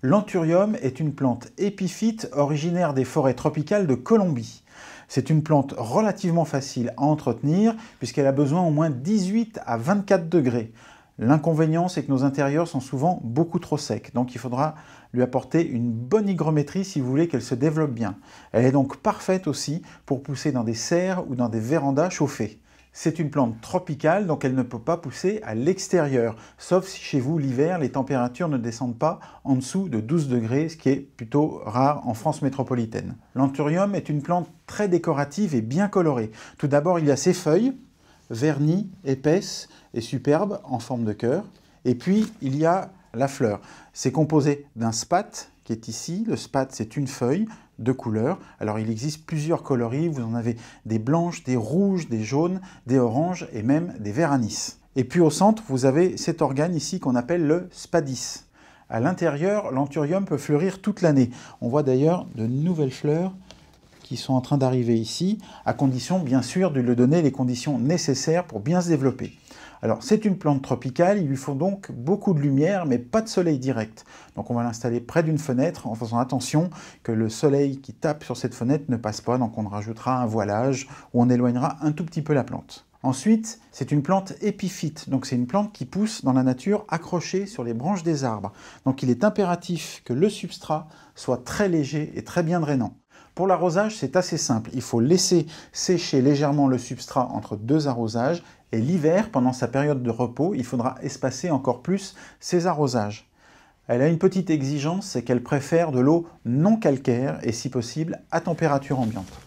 L'anthurium est une plante épiphyte originaire des forêts tropicales de Colombie. C'est une plante relativement facile à entretenir puisqu'elle a besoin au moins 18 à 24 degrés. L'inconvénient, c'est que nos intérieurs sont souvent beaucoup trop secs, donc il faudra lui apporter une bonne hygrométrie si vous voulez qu'elle se développe bien. Elle est donc parfaite aussi pour pousser dans des serres ou dans des vérandas chauffées. C'est une plante tropicale, donc elle ne peut pas pousser à l'extérieur, sauf si chez vous, l'hiver, les températures ne descendent pas en dessous de 12 degrés, ce qui est plutôt rare en France métropolitaine. L'anthurium est une plante très décorative et bien colorée. Tout d'abord, il y a ses feuilles, vernies, épaisses et superbes, en forme de cœur. Et puis, il y a la fleur. C'est composé d'un spathe, qui est ici. Le spathe, c'est une feuille de couleur. Alors, il existe plusieurs coloris. Vous en avez des blanches, des rouges, des jaunes, des oranges et même des verts anis. Et puis, au centre, vous avez cet organe ici qu'on appelle le spadis. À l'intérieur, l'anthurium peut fleurir toute l'année. On voit d'ailleurs de nouvelles fleurs qui sont en train d'arriver ici, à condition, bien sûr, de lui donner les conditions nécessaires pour bien se développer. Alors, c'est une plante tropicale, il lui faut donc beaucoup de lumière, mais pas de soleil direct. Donc, on va l'installer près d'une fenêtre en faisant attention que le soleil qui tape sur cette fenêtre ne passe pas. Donc, on rajoutera un voilage ou on éloignera un tout petit peu la plante. Ensuite, c'est une plante épiphyte, donc c'est une plante qui pousse dans la nature accrochée sur les branches des arbres. Donc, il est impératif que le substrat soit très léger et très bien drainant. Pour l'arrosage, c'est assez simple. Il faut laisser sécher légèrement le substrat entre deux arrosages et l'hiver, pendant sa période de repos, il faudra espacer encore plus ses arrosages. Elle a une petite exigence, c'est qu'elle préfère de l'eau non calcaire et si possible à température ambiante.